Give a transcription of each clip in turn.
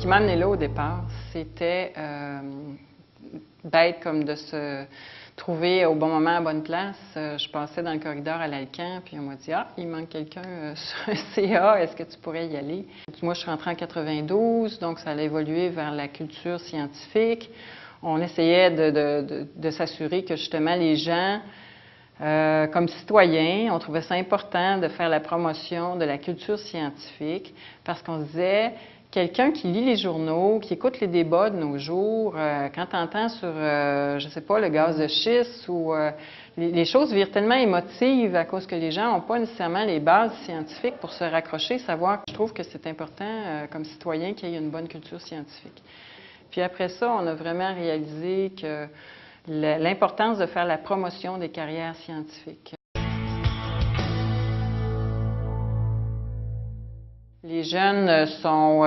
m'a amené là au départ, c'était bête comme de se trouver au bon moment à la bonne place. Je passais dans le corridor à l'Alcan, puis on m'a dit « Ah, il manque quelqu'un sur un CA, est-ce que tu pourrais y aller? » Moi, je suis rentrée en 92, donc ça allait évoluer vers la culture scientifique. On essayait de s'assurer que justement les gens, comme citoyens, on trouvait ça important de faire la promotion de la culture scientifique parce qu'on disait, quelqu'un qui lit les journaux, qui écoute les débats de nos jours, quand tu entends sur, je ne sais pas, le gaz de schiste ou les choses virent tellement émotives à cause que les gens n'ont pas nécessairement les bases scientifiques pour se raccrocher, savoir. Je trouve que c'est important, comme citoyen, qu'il y ait une bonne culture scientifique. Puis après ça, on a vraiment réalisé que l'importance de faire la promotion des carrières scientifiques. Les jeunes sont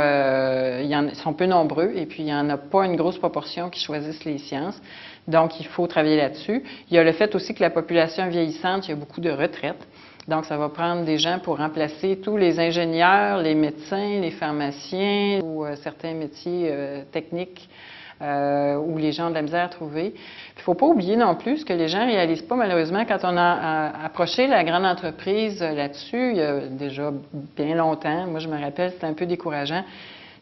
peu nombreux et puis il n'y en a pas une grosse proportion qui choisissent les sciences. Donc, il faut travailler là-dessus. Il y a le fait aussi que la population vieillissante, il y a beaucoup de retraites. Donc, ça va prendre des gens pour remplacer tous les ingénieurs, les médecins, les pharmaciens ou certains métiers techniques où les gens ont de la misère à trouver. Il ne faut pas oublier non plus ce que les gens ne réalisent pas, malheureusement, quand on a approché la grande entreprise là-dessus, il y a déjà bien longtemps, moi je me rappelle, c'était un peu décourageant.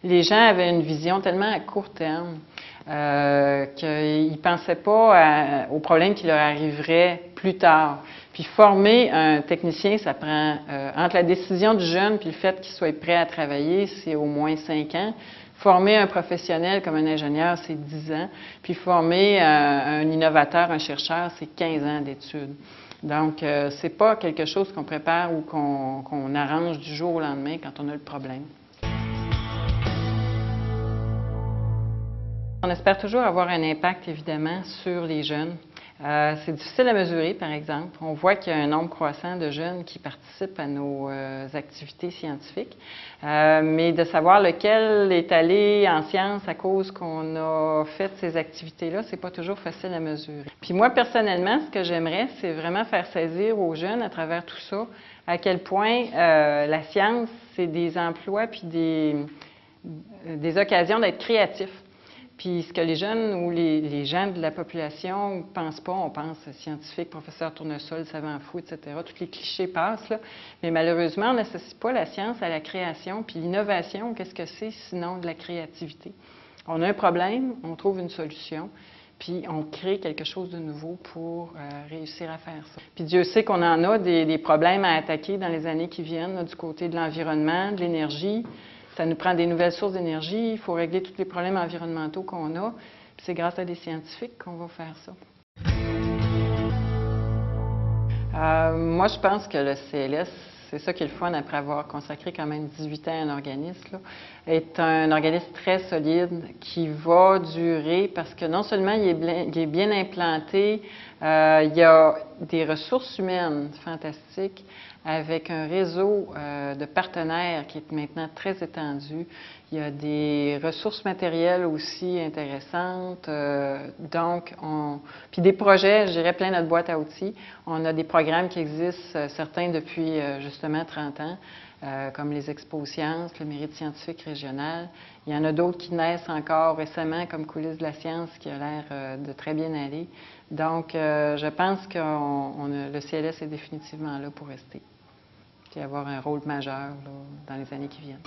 Les gens avaient une vision tellement à court terme qu'ils ne pensaient pas aux problèmes qui leur arriveraient plus tard. Puis former un technicien, ça prend, entre la décision du jeune puis le fait qu'il soit prêt à travailler, c'est au moins 5 ans. Former un professionnel comme un ingénieur, c'est 10 ans. Puis former un innovateur, un chercheur, c'est 15 ans d'études. Donc, ce n'est pas quelque chose qu'on prépare ou qu'on arrange du jour au lendemain quand on a le problème. On espère toujours avoir un impact, évidemment, sur les jeunes. C'est difficile à mesurer, par exemple. On voit qu'il y a un nombre croissant de jeunes qui participent à nos activités scientifiques, mais de savoir lequel est allé en sciences à cause qu'on a fait ces activités-là, c'est pas toujours facile à mesurer. Puis moi, personnellement, ce que j'aimerais, c'est vraiment faire saisir aux jeunes, à travers tout ça, à quel point la science, c'est des emplois puis des occasions d'être créatifs. Puis ce que les jeunes ou les gens de la population ne pensent pas, on pense scientifique, professeur tournesol, savant fou, etc. Tous les clichés passent, là. Mais malheureusement, on n'associe pas la science à la création. Puis l'innovation, qu'est-ce que c'est sinon de la créativité? On a un problème, on trouve une solution, puis on crée quelque chose de nouveau pour réussir à faire ça. Puis Dieu sait qu'on en a des problèmes à attaquer dans les années qui viennent, là, du côté de l'environnement, de l'énergie. Ça nous prend des nouvelles sources d'énergie, il faut régler tous les problèmes environnementaux qu'on a. Puis c'est grâce à des scientifiques qu'on va faire ça. Moi, je pense que le CLS, c'est ça qui est le fun après avoir consacré quand même 18 ans à un organisme, là, est un organisme très solide qui va durer parce que non seulement il est bien implanté, il y a des ressources humaines fantastiques avec un réseau de partenaires qui est maintenant très étendu. Il y a des ressources matérielles aussi intéressantes. Puis des projets, je dirais plein notre boîte à outils. On a des programmes qui existent, certains depuis justement 30 ans, comme les Expos Sciences, le mérite scientifique régional. Il y en a d'autres qui naissent encore récemment, comme Coulisses de la science, qui a l'air de très bien aller. Donc, je pense que le CLS est définitivement là pour rester et avoir un rôle majeur là, dans les années qui viennent.